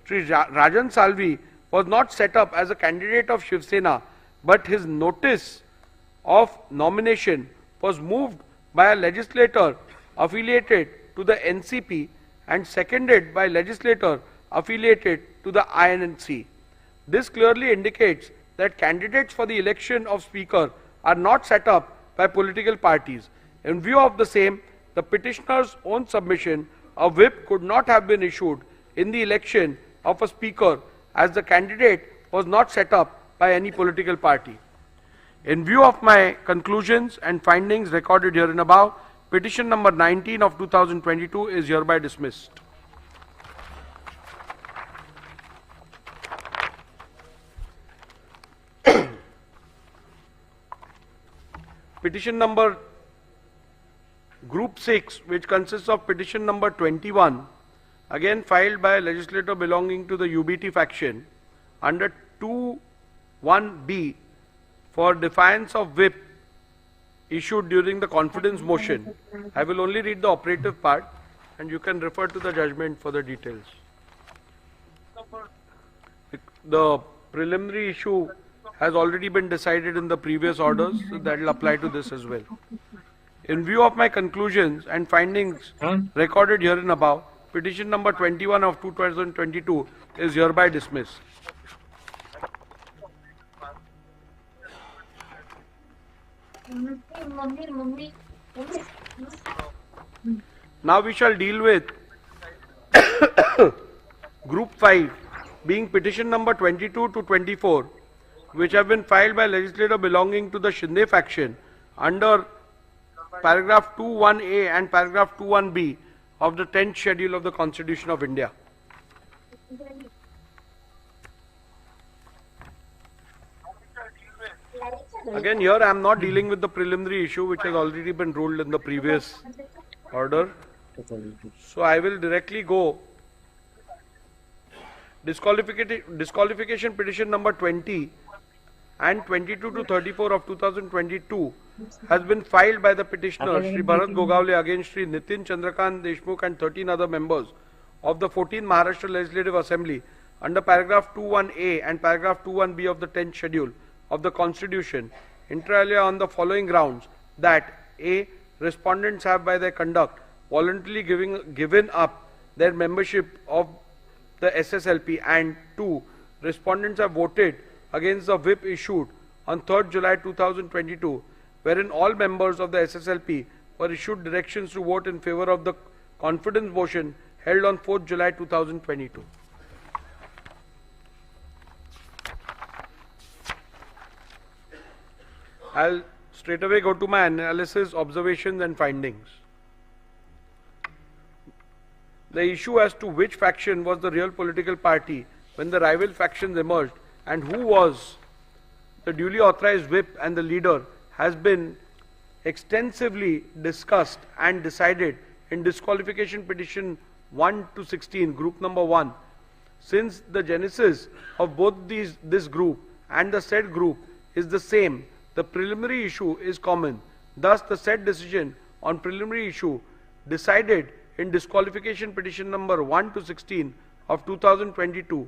Shri Rajan Salvi was not set up as a candidate of Shiv Sena, but his notice of nomination was moved by a legislator affiliated to the NCP and seconded by legislator affiliated to the INC. This clearly indicates that candidates for the election of Speaker are not set up by political parties. In view of the same, the petitioner's own submission, a whip could not have been issued in the election of a Speaker as the candidate was not set up by any political party. In view of my conclusions and findings recorded herein above, petition number 19 of 2022 is hereby dismissed. Petition number Group 6, which consists of petition number 21, again filed by a legislator belonging to the UBT faction under 2(1)(b) for defiance of whip issued during the confidence motion. I will only read the operative part and you can refer to the judgment for the details. The preliminary issue has already been decided in the previous orders, so that will apply to this as well. In view of my conclusions and findings recorded herein above, petition number 21 of 2022 is hereby dismissed. Now we shall deal with Group 5, being petition number 22 to 24, which have been filed by legislator belonging to the Shinde faction under paragraph 2(1)(a) and paragraph 2(1)(b) of the 10th schedule of the Constitution of India. Again, here I am not dealing with the preliminary issue which has already been ruled in the previous order. So I will directly go. Disqualification petition number 20 and 22 to 34 of 2022 has been filed by the petitioner Shri Bharat Gogawale against Shri Nitin Chandrakant Deshmukh and 13 other members of the 14th Maharashtra Legislative Assembly under paragraph 2(1)(a) and paragraph 2(1)(b) of the 10th schedule of the Constitution, inter alia on the following grounds: that a. Respondents have by their conduct voluntarily given up their membership of the SSLP, and 2. Respondents have voted against the whip issued on 3rd July 2022, wherein all members of the SSLP were issued directions to vote in favor of the confidence motion held on 4th July 2022. I'll straight away go to my analysis, observations and findings. The issue as to which faction was the real political party when the rival factions emerged and who was the duly authorized whip and the leader has been extensively discussed and decided in disqualification petition 1 to 16, group number 1. Since the genesis of both this group and the said group is the same, the preliminary issue is common. Thus, the said decision on preliminary issue decided in disqualification petition number 1 to 16 of 2022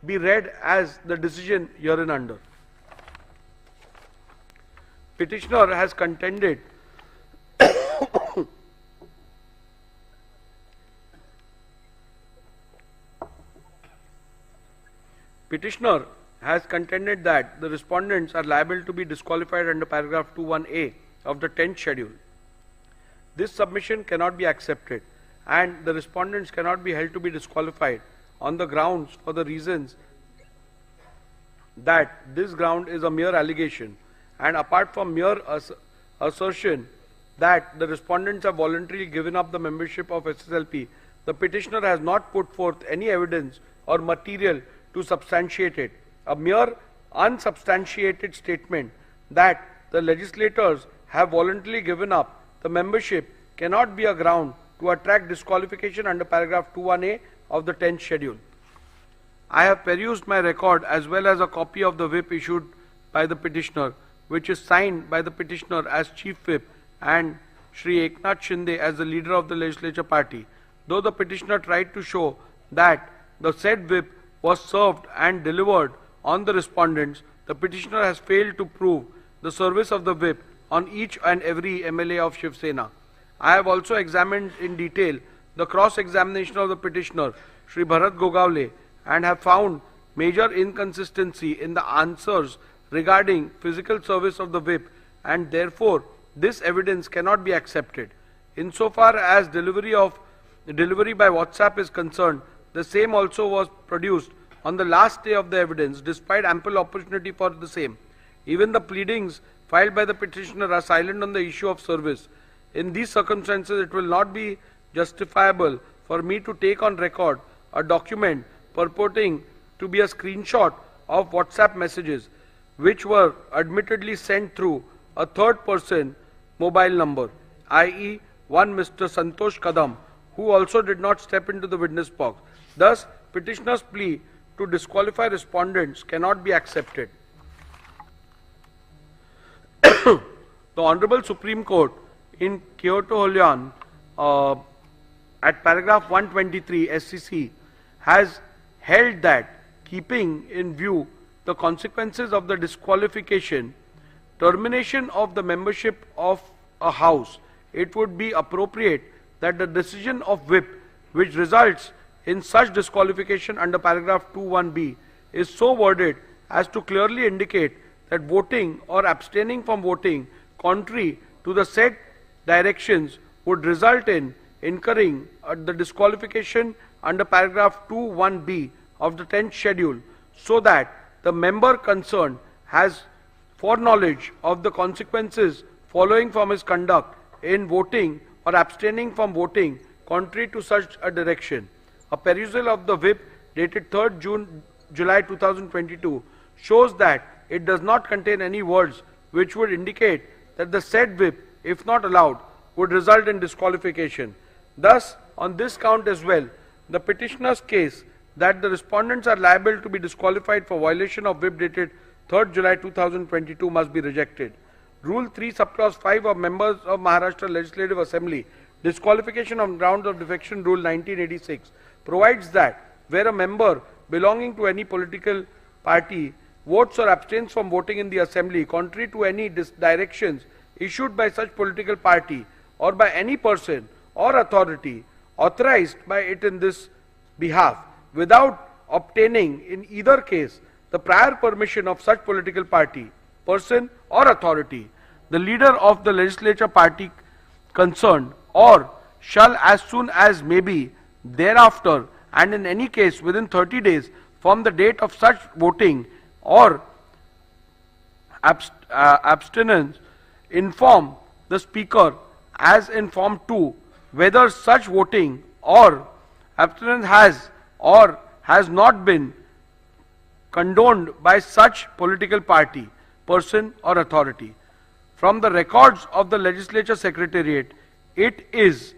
be read as the decision hereunder. Petitioner has contended Petitioner has contended that the respondents are liable to be disqualified under paragraph 2(1)(a) of the 10th schedule. This submission cannot be accepted and the respondents cannot be held to be disqualified on the grounds for the reasons that this ground is a mere allegation, and apart from mere assertion that the respondents have voluntarily given up the membership of SSLP, the petitioner has not put forth any evidence or material to substantiate it. A mere unsubstantiated statement that the legislators have voluntarily given up the membership cannot be a ground to attract disqualification under paragraph 2(1)(a) of the 10th schedule. I have perused my record as well as a copy of the whip issued by the petitioner, which is signed by the petitioner as Chief Whip and Shri Eknath Shinde as the leader of the legislature party. Though the petitioner tried to show that the said whip was served and delivered on the respondents, the petitioner has failed to prove the service of the whip on each and every MLA of Shiv Sena. I have also examined in detail the cross-examination of the petitioner, Shri Bharat Gogavle, and have found major inconsistency in the answers regarding physical service of the whip, and therefore this evidence cannot be accepted. Insofar as delivery by WhatsApp is concerned, the same also was produced on the last day of the evidence despite ample opportunity for the same. Even the pleadings filed by the petitioner are silent on the issue of service. In these circumstances, it will not be justifiable for me to take on record a document purporting to be a screenshot of WhatsApp messages which were admittedly sent through a third person mobile number, i.e. one Mr. Santosh Kadam, who also did not step into the witness box. Thus, petitioner's plea to disqualify respondents cannot be accepted. The Honorable Supreme Court in Kyoto Hulyan at paragraph 123 SCC has held that, keeping in view the consequences of the disqualification, termination of the membership of a house, it would be appropriate that the decision of whip which results in such disqualification under paragraph 21b is so worded as to clearly indicate that voting or abstaining from voting contrary to the said directions would result in incurring the disqualification under paragraph 21b of the 10th schedule, so that the member concerned has foreknowledge of the consequences following from his conduct in voting or abstaining from voting contrary to such a direction. A perusal of the whip dated 3rd July 2022 shows that it does not contain any words which would indicate that the said whip, if not allowed, would result in disqualification. Thus, on this count as well, the petitioner's case that the respondents are liable to be disqualified for violation of whip dated 3rd July 2022 must be rejected. Rule 3 subclause 5 of members of Maharashtra Legislative Assembly, disqualification on grounds of defection rule 1986, provides that where a member belonging to any political party votes or abstains from voting in the assembly contrary to any directions issued by such political party or by any person or authority authorized by it in this behalf, without obtaining in either case the prior permission of such political party, person or authority, the leader of the legislature party concerned, or shall as soon as may be thereafter and in any case within 30 days from the date of such voting or abstinence, inform the speaker as in form 2 whether such voting or abstinence has or has not been condoned by such political party, person or authority. From the records of the legislature secretariat, it is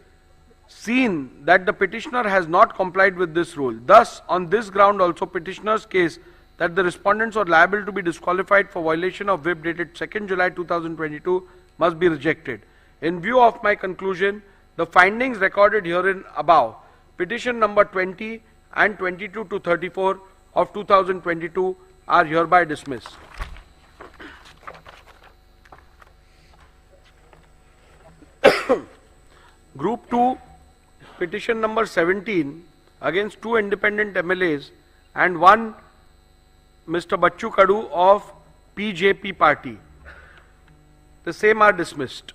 seen that the petitioner has not complied with this rule. Thus, on this ground also, petitioner's case that the respondents are liable to be disqualified for violation of whip dated 2nd July 2022 must be rejected. In view of my conclusion, the findings recorded herein above, petition number 20 and 22 to 34 of 2022 are hereby dismissed. Group 2, petition number 17 against 2 independent MLAs and 1 Mr. Bachchu Kadu of PJP party. The same are dismissed.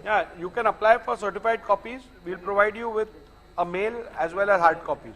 Yeah, you can apply for certified copies. We'll provide you with a mail as well as hard copies.